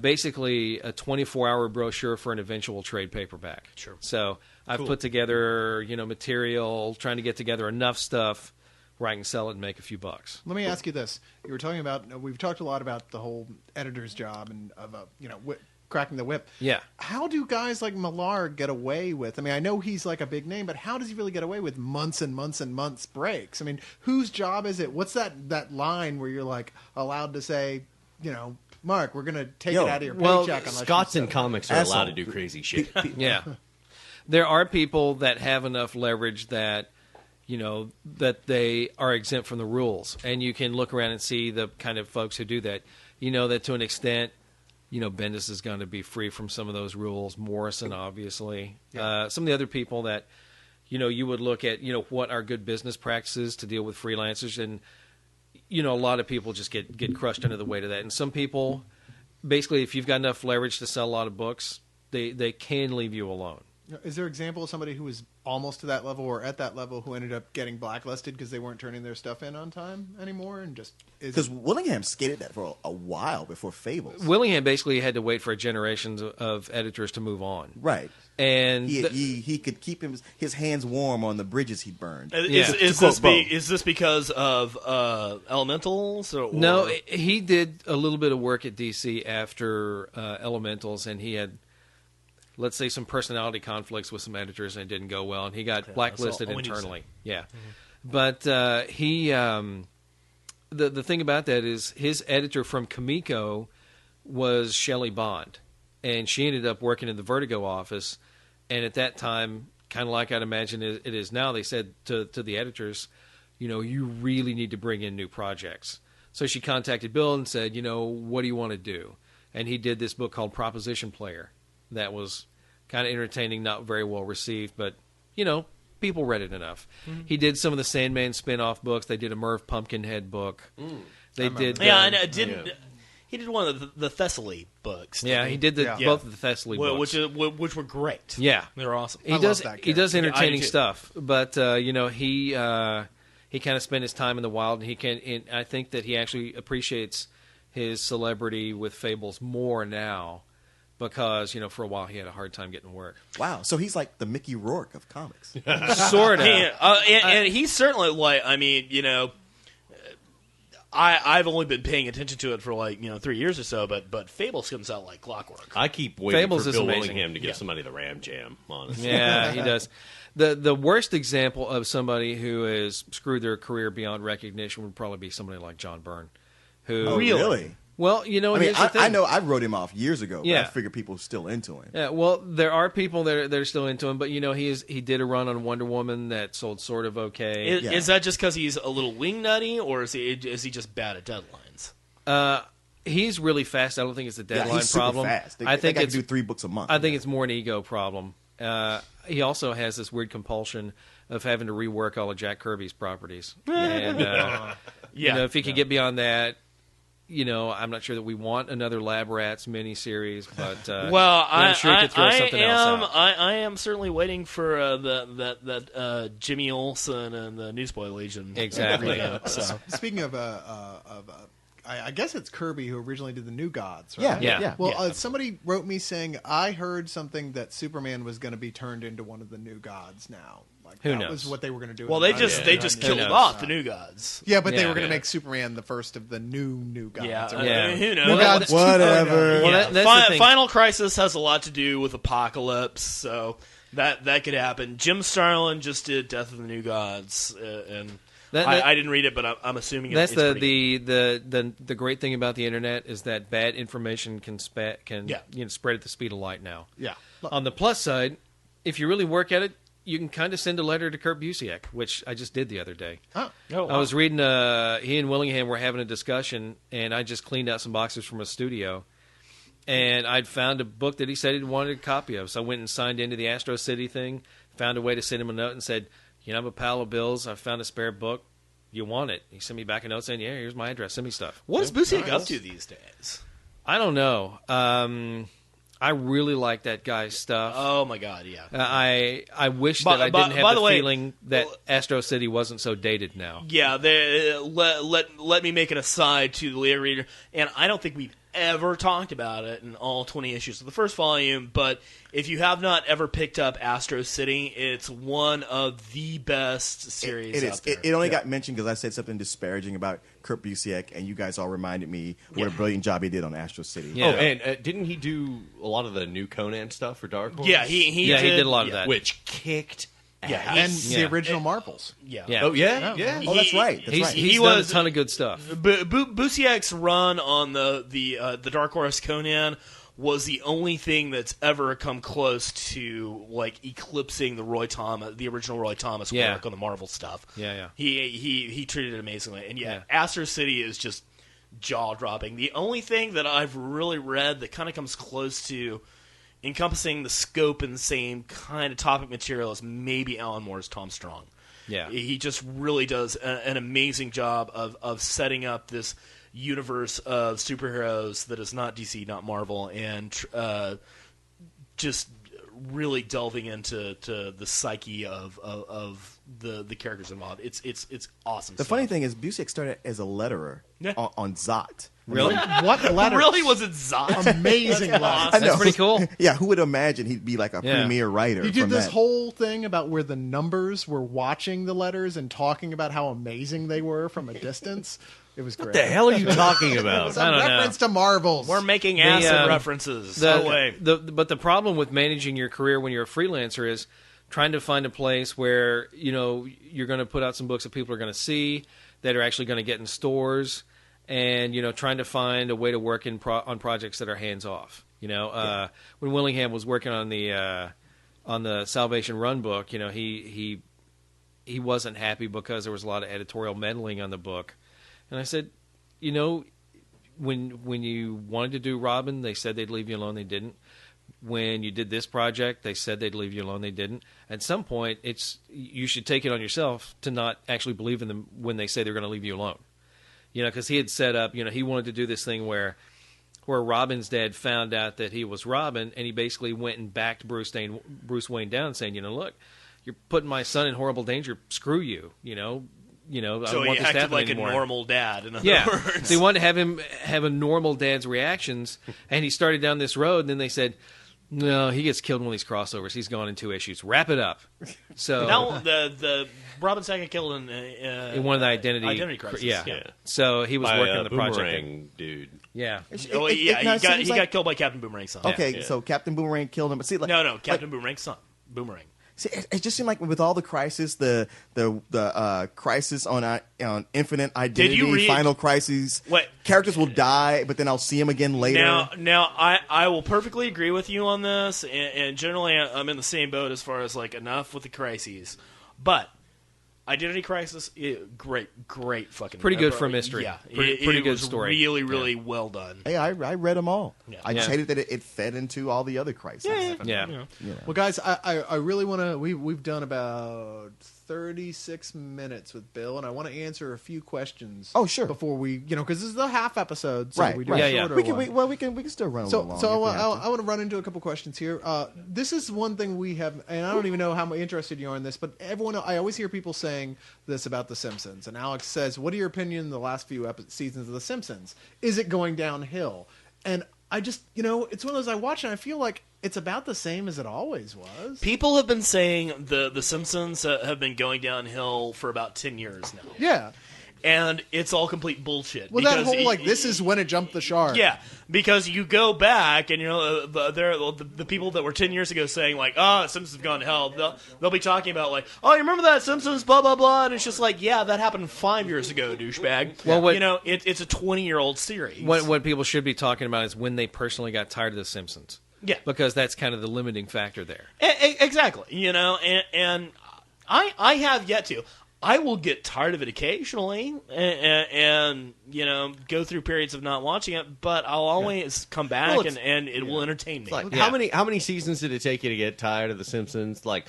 basically a 24-hour brochure for an eventual trade paperback. Sure. So I've put together material, trying to get together enough stuff where I can sell it and make a few bucks. Let me ask you this: you were talking about we've talked a lot about the whole editor's job and of cracking the whip. Yeah. How do guys like Millar get away with? I mean, I know he's like a big name, but how does he really get away with months and months and months breaks? I mean, whose job is it? What's that line where you're like allowed to say, Mark, we're going to take it out of your paycheck? Unless Scots you and comics are Asshole. allowed to do crazy shit. Yeah. There are people that have enough leverage that that they are exempt from the rules, and you can look around and see the kind of folks who do that. That to an extent, Bendis is going to be free from some of those rules. Morrison, obviously. Yeah. Some of the other people that, you would look at, what are good business practices to deal with freelancers, and a lot of people just get crushed under the weight of that. And some people, basically, if you've got enough leverage to sell a lot of books, they can leave you alone. Is there an example of somebody who was almost to that level or at that level who ended up getting blacklisted because they weren't turning their stuff in on time anymore? And just Because Willingham skated that for a while before Fables. Willingham basically had to wait for generations of editors to move on. Right. And he could keep his hands warm on the bridges he burned. Is this because of Elementals? Or? No, he did a little bit of work at DC after Elementals, and he had, let's say, some personality conflicts with some editors, and it didn't go well, and he got blacklisted internally. Yeah. Mm-hmm. But the thing about that is his editor from Kamiko was Shelley Bond, and she ended up working in the Vertigo office, and at that time, kind of like I'd imagine it is now, they said to the editors, you really need to bring in new projects. So she contacted Bill and said, what do you want to do? And he did this book called Proposition Player. That was kind of entertaining, not very well received, but, people read it enough. Mm-hmm. He did some of the Sandman spin-off books. They did a Merv Pumpkinhead book. They did... He did one of the Thessaly books. Yeah, he did both of the Thessaly books. Which were great. Yeah. They were awesome. He does entertaining stuff, but, he kind of spent his time in the wild, and I think that he actually appreciates his celebrity with Fables more now, because, for a while he had a hard time getting work. Wow. So he's like the Mickey Rourke of comics. Sort of. And he's certainly I've only been paying attention to it for 3 years or so, but Fables comes out like clockwork. I keep waiting Fables for is Bill amazing. Willingham to give somebody the Ram Jam, honestly. Yeah, he does. The worst example of somebody who has screwed their career beyond recognition would probably be somebody like John Byrne. Who, Oh, really? Well, I mean, here's the thing. I know I wrote him off years ago, but Yeah. I figure people are still into him. Yeah, well, there are people that are still into him, but he did a run on Wonder Woman that sold sort of okay. Is that just because he's a little wing nutty, or is he just bad at deadlines? He's really fast. I don't think it's a deadline he's super problem. fast. I think they it's do 3 books a month. I think it's more an ego problem. He also has this weird compulsion of having to rework all of Jack Kirby's properties. And if he could get beyond that, I'm not sure that we want another Lab Rats miniseries, but I'm sure he could throw something else out. I am certainly waiting for that Jimmy Olsen and the Newsboy Legion. Exactly. So. Speaking of I guess it's Kirby who originally did the New Gods, right? Yeah. Well, somebody wrote me saying I heard something that Superman was going to be turned into one of the New Gods now. Like, Who that knows? was what they were going to do. Well, they just killed off the New Gods. Yeah, but they Yeah. were going to make Superman the first of the new Gods. Yeah, or whatever. who knows? New Gods Whatever. 2.0. Well, Yeah. that's the thing. Final Crisis has a lot to do with Apocalypse, so that could happen. Jim Starlin just did Death of the New Gods, and I didn't read it, but I'm assuming that's it's pretty the great thing about the internet is that bad information can spread at the speed of light now. Yeah. On the plus side, if you really work at it, you can kind of send a letter to Kurt Busiek, which I just did the other day. Oh. I was reading, he and Willingham were having a discussion, and I just cleaned out some boxes from a studio, and I'd found a book that he said he wanted a copy of, so I went and signed into the Astro City thing, found a way to send him a note and said, I'm a pal of Bill's, I found a spare book, you want it? He sent me back a note saying, here's my address, send me stuff. What is Busiek up to these days? I don't know. I really like that guy's stuff. Oh my god, yeah. I wish that I didn't by have the the way, feeling that Astro City wasn't so dated now. Yeah, let me make an aside to the Leo reader, and I don't think we've ever talked about it in all 20 issues of the first volume, but if you have not ever picked up Astro City, it's one of the best series out there. It only got mentioned because I said something disparaging about Kurt Busiek, and you guys all reminded me what a brilliant job he did on Astro City. Yeah. Oh, and didn't he do a lot of the new Conan stuff for Dark Horse? Yeah, he did a lot of that. Which kicked Yeah, ass. And the original Marvels. Yeah. Yeah. Oh, yeah? Oh, that's right. That's right. He's He done was- a ton of good stuff. Busiek's run on the Dark Horse Conan was the only thing that's ever come close to like eclipsing the original Roy Thomas Yeah. work on the Marvel stuff. Yeah. He treated it amazingly, and Yeah. Astro City is just jaw dropping. The only thing that I've really read that kind of comes close to encompassing the scope and same kind of topic material as maybe Alan Moore's Tom Strong. Yeah. He just really does an amazing job of setting up this universe of superheroes that is not DC, not Marvel, and just really delving into the psyche of the characters involved. It's awesome. The funny thing is, Busiek started as a letterer Yeah. on Zot. Really? What letters? really was it Zot? Amazing letters. I know. That's pretty cool. Yeah, who would imagine he'd be like a Yeah. premier writer? He did from this that? whole thing about where the numbers were watching the letters and talking about how amazing they were from a distance. It was great. What the hell are you talking It about? was I a don't know. reference to Marvels. We're making acid The, references. The, no way. But the problem with managing your career when you're a freelancer is trying to find a place where you're going to put out some books that people are going to see, that are actually going to get in stores, and trying to find a way to work on projects that are hands off. When Willingham was working on the Salvation Run book, he wasn't happy because there was a lot of editorial meddling on the book, and I said, when you wanted to do Robin, they said they'd leave you alone. They didn't. When you did this project, they said they'd leave you alone. They didn't. At some point, you should take it on yourself to not actually believe in them when they say they're going to leave you alone. Because he had set up, he wanted to do this thing where Robin's dad found out that he was Robin, and he basically went and backed Bruce Wayne down, saying, look, you're putting my son in horrible danger. Screw you. I So don't he want this to acted happen like anymore. a normal dad. In other Yeah. words. So he wanted to have him have a normal dad's reactions, and he started down this road, and then they said, no, he gets killed in one of these crossovers. He's gone in 2 issues. Wrap it up. So Now the Robin Saga killed in one of the identity crisis. Yeah. Yeah. So he was By working a the project. boomerang dude. Yeah. Oh yeah, now, he it seems like- got killed by Captain Boomerang's son. Okay, Yeah. so Captain Boomerang killed him. But see, No, Captain Boomerang's son. Boomerang. See, it just seemed like with all the crisis, the crisis on Infinite Identity, read- Final Crisis, What? characters will die, but then I'll see them again later. Now, I will perfectly agree with you on this, and generally I'm in the same boat as far as like enough with the crises, but Identity Crisis, great fucking Pretty good for a mystery. Yeah, Pretty good was story. Really well done. Hey, I read them all. Yeah. I just Yeah. hated that it fed into all the other crises. Yeah. Well, guys, I really want to. We've done about 36 minutes with Bill, and I want to answer a few questions. Oh, sure. Before we, because this is the half episode, so Right, we do right. a Yeah, shorter We can, one. we can still run a So, little long. so if we have to. I want to run into a couple questions here. This is one thing we have, and I don't even know how interested you are in this, but I always hear people saying this about The Simpsons. And Alex says, "What are your opinion on the last few seasons of The Simpsons? Is it going downhill?" And I just, it's one of those I watch and I feel like it's about the same as it always was. People have been saying the Simpsons have been going downhill for about 10 years now, Yeah. and it's all complete bullshit. Well, that because whole this is when it jumped the shark. Yeah, because you go back and the people that were 10 years ago saying like, "Oh, Simpsons have gone to hell." They'll be talking about like, "Oh, you remember that Simpsons blah blah blah," and it's just like, yeah, that happened 5 years ago, douchebag. Well, it's a 20-year-old series. What people should be talking about is when they personally got tired of The Simpsons. Yeah. Because that's kind of the limiting factor there. Exactly. And I have yet to. I will get tired of it occasionally, and go through periods of not watching it. But I'll always come back, Well, and it will entertain me. Like, Yeah. how many seasons did it take you to get tired of The Simpsons? Like,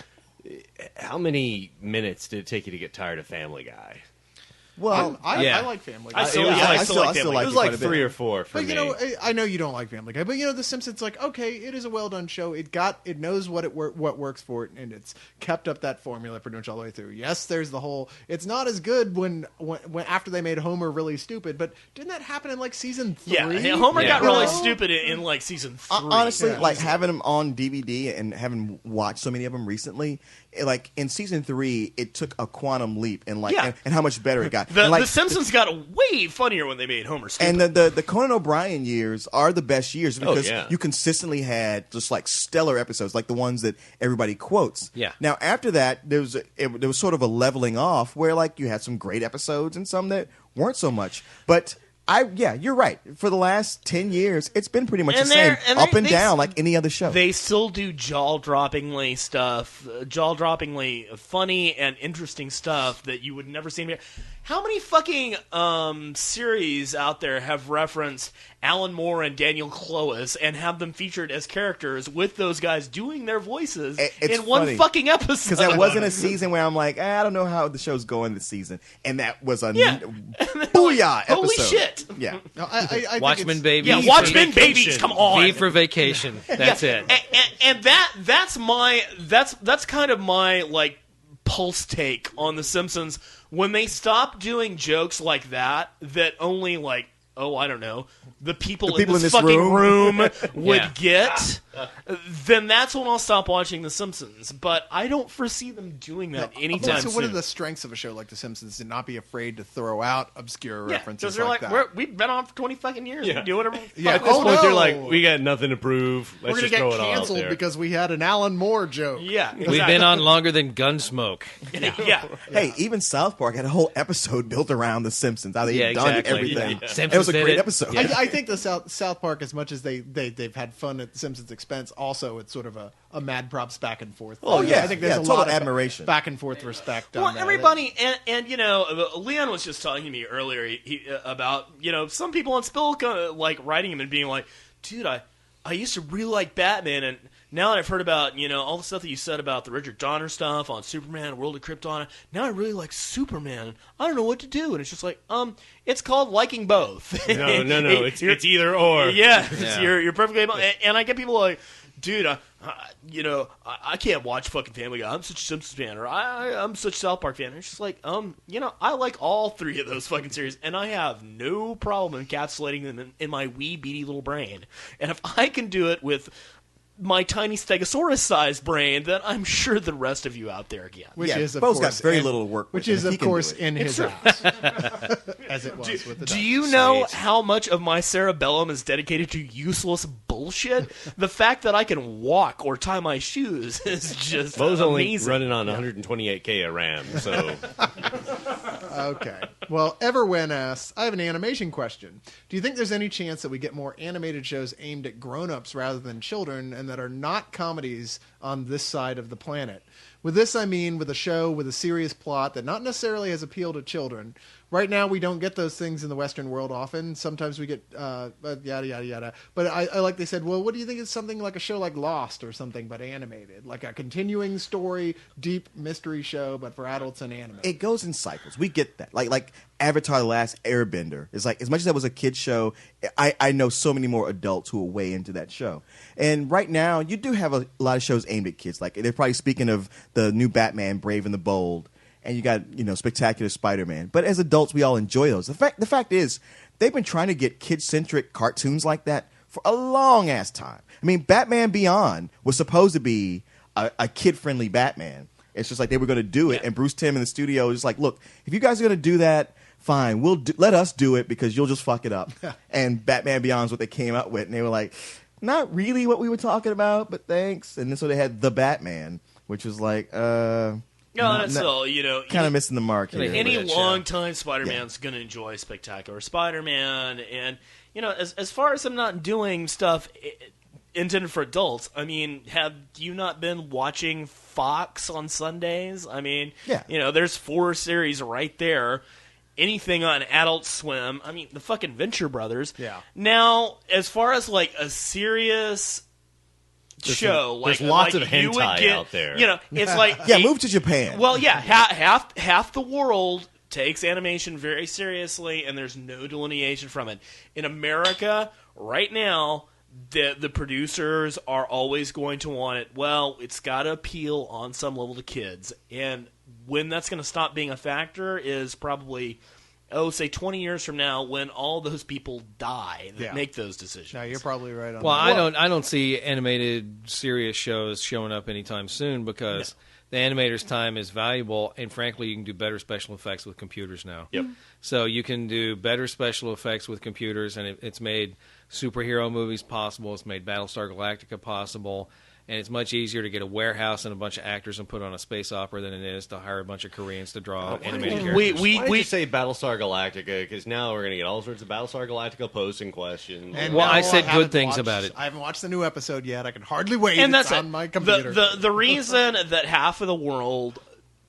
how many minutes did it take you to get tired of Family Guy? Well, I like Family Guy. I still, it was yeah, like- I still like I still Family like Guy. It was quite like a bit. 3 or 4 for But me. you know, I know you don't like Family Guy, but you know, The Simpsons, like, okay, it is a well done show. It knows what what works for it, and it's kept up that formula pretty much all the way through. Yes, there's the whole. It's not as good when after they made Homer really stupid, but didn't that happen in like season 3? Yeah, Homer Yeah. got really You know? stupid in like season 3. Honestly, Yeah. like having them on DVD and having watched so many of them recently, like in season 3, it took a quantum leap in like Yeah. and how much better it got. The, And, like, the Simpsons got way funnier when they made Homer stupid. and the Conan O'Brien years are the best years because yeah. you consistently had just like stellar episodes, like the ones that everybody quotes. Yeah. Now after that, there was sort of a leveling off where like you had some great episodes and some that weren't so much. But you're right. For the last 10 years, it's been pretty much And the same, they're- and up they- and they- down, like any other show. They still do jaw-droppingly funny and interesting stuff that you would never see. How many fucking series out there have referenced Alan Moore and Daniel Clois and have them featured as characters with those guys doing their voices It's in one funny. fucking episode? Because that wasn't a season where I'm like, I don't know how the show's going this season, and that was a Yeah. booyah episode. Holy shit! Yeah, No, I think Watchmen it's- baby. Yeah, V Watchmen for babies, vacation. come on. V for vacation. That's it. And that's kind of my like pulse take on The Simpsons when they stop doing jokes like that only like I don't know the people in this fucking room would Yeah. get. Then that's when I'll stop watching The Simpsons. But I don't foresee them doing that anytime So soon. what are the strengths of a show like The Simpsons to not be afraid to throw out obscure yeah, references because they're like like that? we've been on for 20 fucking years. Yeah. We can do whatever. Yeah. At this Oh, point, no. they're like, we got nothing to prove. We're Let's gonna just throw get it all out canceled there. because we had an Alan Moore joke. Yeah, We've been on longer than Gunsmoke. yeah. Hey, even South Park had a whole episode built around The Simpsons. How they've Yeah, done exactly. everything. Yeah. Simpsons It was a did great it. episode. Yeah. I think the South Park, as much as they've had fun at The Simpsons' expense, also it's sort of a mad props back and forth. Oh, yeah. I think there's Yeah, a total lot of admiration. back and forth respect. Well, on that. everybody, and you know, Leon was just talking to me earlier about some people on Spill like writing him and being like, "Dude, I used to really like Batman, and now that I've heard about all the stuff that you said about the Richard Donner stuff on Superman, World of Krypton, now I really like Superman. I don't know what to do." And it's just like, it's called liking both. No, it's either or. Yeah, Yeah. you're perfectly able. And I get people like, dude, I can't watch fucking Family Guy. I'm such a Simpsons fan, or I'm such a South Park fan. And it's just like, I like all three of those fucking series, and I have no problem encapsulating them in my wee beady little brain. And if I can do it with my tiny Stegosaurus-sized brain, then I'm sure the rest of you out there can. which Yeah, is of Bo's got course very little to work which with, is and he of can do course it. in his house, as it was with the Do Ducks. you know how much of my cerebellum is dedicated to useless bullshit? The fact that I can walk or tie my shoes is just Bo's only amazing. running on 128K of RAM, so Okay. Well, Everwin asks, I have an animation question. Do you think there's any chance that we get more animated shows aimed at grown-ups rather than children and that are not comedies on this side of the planet? With this, I mean with a show with a serious plot that not necessarily has appeal to children. Right now, we don't get those things in the Western world often. Sometimes we get yada, yada, yada. But I like they said, well, what do you think of something like a show like Lost or something, but animated? Like a continuing story, deep mystery show, but for adults and animated. It goes in cycles. We get that. Like Avatar: The Last Airbender is like, as much as that was a kid's show, I know so many more adults who are way into that show. And right now, you do have a lot of shows aimed at kids. Like they're probably speaking of the new Batman, Brave and the Bold, and you got Spectacular Spider-Man. But as adults, we all enjoy those. The fact is, they've been trying to get kid-centric cartoons like that for a long ass time. I mean, Batman Beyond was supposed to be a kid-friendly Batman. It's just like they were going to do it, and Bruce Timm in the studio was just like, look, if you guys are going to do that, fine, let us do it because you'll just fuck it up. And Batman Beyond's what they came up with, and they were like, not really what we were talking about, but thanks. And then so they had The Batman, which was like, No, that's still, kind of missing the mark here. any that show. long-time Spider-Man's going to enjoy Spectacular Spider-Man. And, as far as I'm not doing stuff intended for adults, I mean, have you not been watching Fox on Sundays? I mean, Yeah. There's 4 series right there. Anything on Adult Swim. I mean, the fucking Venture Brothers. Yeah. Now, as far as, like, a serious show, there's like lots like of you would hentai get, out there. It's like Yeah, move to Japan. well, yeah, half the world takes animation very seriously, and there's no delineation from it. In America, right now, the producers are always going to want it. Well, it's got to appeal on some level to kids, and when that's going to stop being a factor is probably, say 20 years from now, when all those people die that make those decisions. No, you're probably right on Well, that. I don't see animated serious shows showing up anytime soon because the animator's time is valuable, and frankly, you can do better special effects with computers now. Yep. So you can do better special effects with computers, and it's made superhero movies possible. It's made Battlestar Galactica possible. And it's much easier to get a warehouse and a bunch of actors and put on a space opera than it is to hire a bunch of Koreans to draw animated characters. Why did you say Battlestar Galactica? Because now we're going to get all sorts of Battlestar Galactica posts and questions. And Well, no, I said haven't good things watched- about it. I haven't watched the new episode yet. I can hardly wait. And It's that's on it. my computer. The reason that half of the world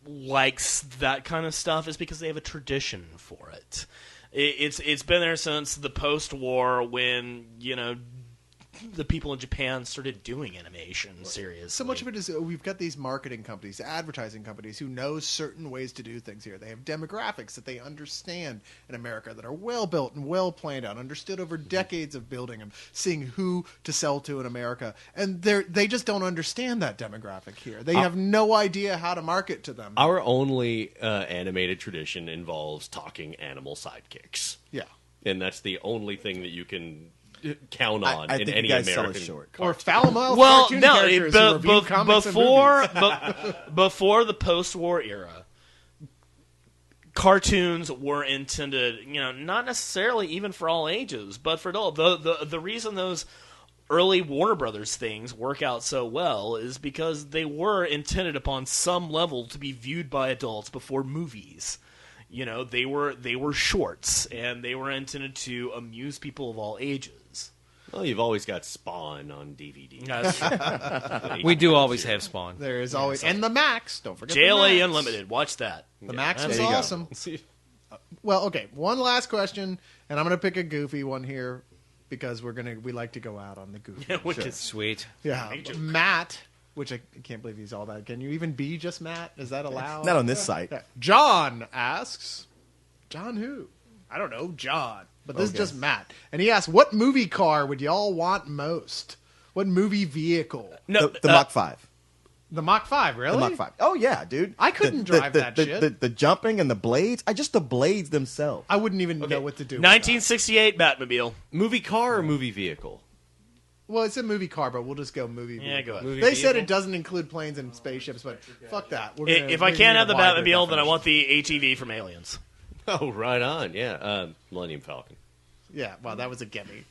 likes that kind of stuff is because they have a tradition for it. It's been there since the post-war when, the people in Japan started doing animation seriously. So much of it is we've got these marketing companies, advertising companies who know certain ways to do things here. They have demographics that they understand in America that are well built and well planned out, understood over decades of building them, seeing who to sell to in America. And they just don't understand that demographic here. They have no idea how to market to them. Our only animated tradition involves talking animal sidekicks. Yeah. And that's the only thing that you can count on I in think any you guys sell American it short. Or foul-mouthed Well, cartoon no, characters who review comics and movies. before the post-war era, cartoons were intended, not necessarily even for all ages, but for adults. The reason those early Warner Brothers things work out so well is because they were intended upon some level to be viewed by adults before movies. They were shorts, and they were intended to amuse people of all ages. Well, you've always got Spawn on DVD. We do always have Spawn. There is always... And the Max. Don't forget the JLA Max. Unlimited. Watch that. The Max There was you go. awesome. Well, okay. One last question, and I'm going to pick a goofy one here because we like to go out on the goofy. Which Sure. is Sweet. Yeah, Matt, which I can't believe he's all that. Can you even be just Matt? Is that allowed? Not on this site. Yeah. John asks, John who? I don't know, John. But this is Okay. just Matt. And he asks, what movie car would y'all want most? What movie vehicle? no. The Mach 5. The Mach 5, really? The Mach 5. Oh, yeah, dude. I couldn't drive that shit. The jumping and the blades. Just the blades themselves. I wouldn't even know what to do with 1968 Batmobile. Movie car or movie vehicle? that. Well, it's a movie car, but we'll just go movie Yeah, vehicle. go ahead. They said it doesn't include planes and spaceships, but fuck that. If I can't have the Batmobile, then I want the ATV from Aliens. Oh, right on. Yeah. Millennium Falcon. Yeah, well, that was a gimme.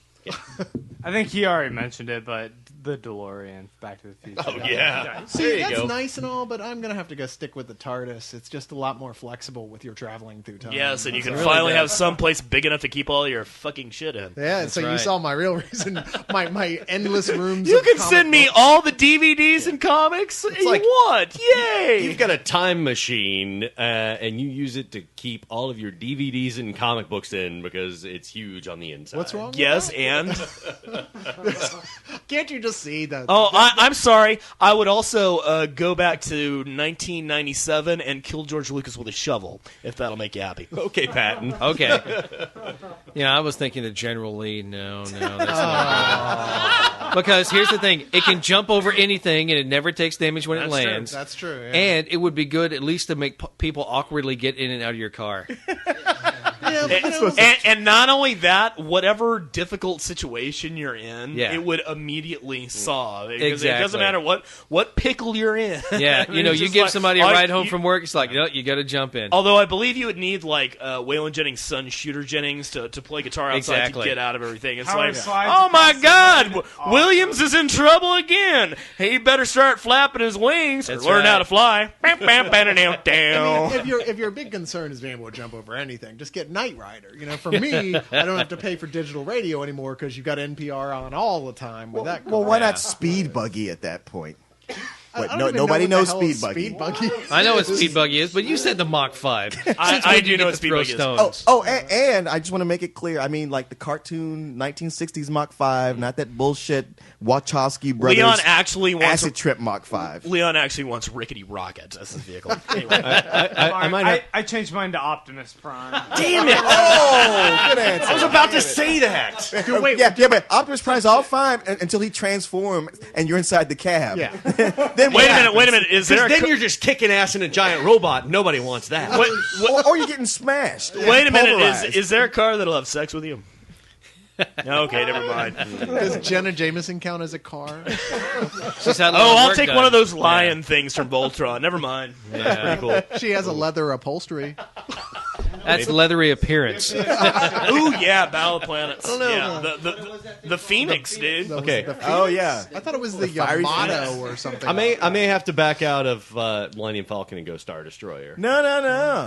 I think he already mentioned it, but the DeLorean, Back to the Future. Oh, yeah. See, there you that's go. nice and all, but I'm going to have to go stick with the TARDIS. It's just a lot more flexible with your traveling through time. Yes, and you can really finally does. have some place big enough to keep all your fucking shit in. Yeah, That's so you right. saw my real reason. My endless rooms. You of can comic send me books. all the DVDs and comics you like- want. Yay! You've got a time machine, and you use it to keep all of your DVDs and comic books in because it's huge on the inside. What's wrong? with Yes, that? and Can't you just see that? I'm sorry. I would also go back to 1997 and kill George Lucas with a shovel, if that'll make you happy. Okay, Patton. Okay. Yeah, I was thinking of General Lee. No, that's not. Because here's the thing: it can jump over anything, and it never takes damage when it That's true. lands. That's true. Yeah. And it would be good at least to make people awkwardly get in and out of your car. Yeah, but, you know, And not only that, whatever difficult situation you're in, Yeah. it would immediately solve. Because it doesn't Exactly. matter what pickle you're in. Yeah, I mean, it's you just give like, somebody a all ride home you- from work, it's like, no, you got to jump in. Although I believe you would need like Waylon Jennings' son, Shooter Jennings, to play guitar outside Exactly. to get out of everything. It's Howard like, slides oh my across the God, room. Williams is in trouble again. He better start flapping his wings That's or learn right. how to fly. Bam, bam, bam, down, I down. mean, if your big concern is being able to jump over anything, just get Knight Rider. You know, for me, I don't have to pay for digital radio anymore because you got NPR on all the time with that. Well, car. why not speed buggy at that point? What, I don't no, even know nobody what the knows hell Speed a Buggy. Speed Buggy is. I know what Speed Buggy is, but you said the Mach 5. I do know what Speed Buggy is. Stones. And I just want to make it clear. I mean, like the cartoon 1960s Mach 5, not that bullshit Wachowski brothers Leon actually wants acid trip Mach 5. Leon actually wants Rickety Rocket as his vehicle. Anyway. I might have. I changed mine to Optimus Prime. Damn it! Oh, good answer. I was about to say that. Yeah, but Optimus Prime's all fine until he transforms and you're inside the cab. Yeah. Then Wait a minute. Is there Because then you're just kicking ass in a giant robot. Nobody wants that. or you're getting smashed. Wait a minute. Pulverized. Is there a car that'll have sex with you? Okay, never mind. Does Jenna Jameson count as a car? She's had a lot of I'll work take done. one of those lion things from Voltron. Never mind. Yeah. Pretty cool. She has a leather upholstery. That's leathery appearance. Ooh, yeah, Battle of Planets. I don't know. Yeah, the Phoenix, dude. Okay. Oh, yeah. I thought it was the fiery Yamato Phoenix. or something. I may have to back out of Millennium Falcon and go Star Destroyer. No.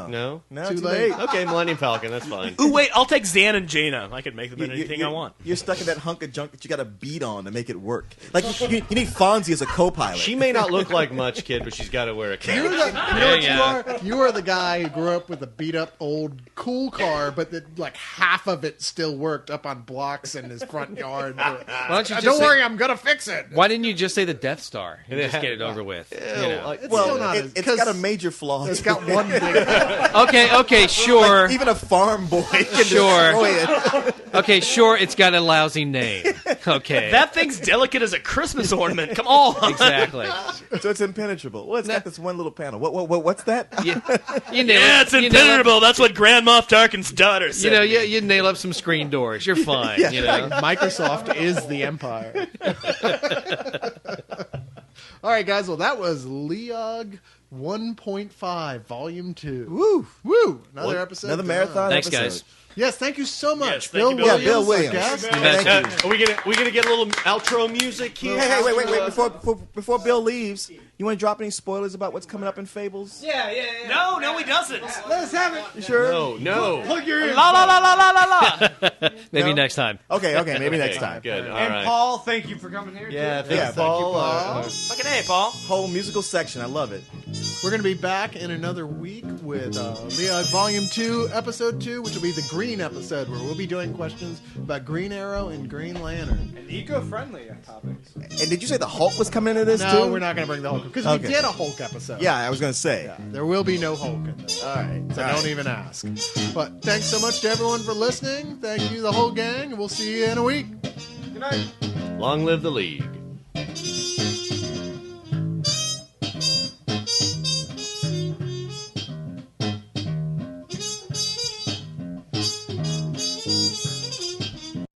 No? Too Too late. late. Okay, Millennium Falcon. That's fine. Ooh, wait, I'll take Zan and Jaina. I can make them into anything I want. You're stuck in that hunk of junk that you got to beat on to make it work. Like you need Fonzie as a co-pilot. She may not look like much, kid, but she's got to wear a cap. You know what you are? You are the guy who grew up with a beat up old cool car, but that like half of it still worked up on blocks in his front yard. Why don't you just Don't say- worry, I'm gonna fix it. Why didn't you just say the Death Star and just get it over with? You know. It's well, still not it's because got a major flaw. It's got one big. Okay, sure. Like, even a farm boy can Sure. destroy it. Okay, sure, it's got a lousy name. Okay. That thing's delicate as a Christmas ornament. Come on. Exactly. So it's impenetrable. Well, it's got this one little panel. What's that? You nail Yeah, it. it's You nail up- impenetrable. That's what Grand Moff Tarkin's daughter said. You know, you nail up some screen doors. You're fine. You know. Microsoft is the empire. All right, guys. Well, that was LEOG 1.5, Volume 2. Woo! Another episode. Another done. marathon. Thanks, episode. guys. Yes, thank you so much, Yes, thank you, Bill. Yeah, Williams. Bill our Williams. guest. Thank you. Are we gonna get a little outro music here? Hey, wait! Before Bill leaves, you want to drop any spoilers about what's coming up in Fables? No, he doesn't. Let us have it. You sure? No. Plug your ears. La la la la la la la. Maybe No? next time. Okay, maybe next time. Good. All And right. Paul, thank you for coming here. Yeah, too. thanks, Yeah, thank you, Paul. Paul. Fucking hey, Paul. Whole musical section. I love it. We're going to be back in another week with LEOG Volume 2, Episode 2, which will be the Green episode, where we'll be doing questions about Green Arrow and Green Lantern. And eco-friendly topics. And did you say the Hulk was coming into this No, too? we're not going to bring the Hulk, because Okay. we did a Hulk episode. Yeah, I was going to say. Yeah, there will be no Hulk in this. All right. So All don't right. even ask. But thanks so much to everyone for listening. Thank you, the whole gang, and we'll see you in a week. Good night. Long live the League.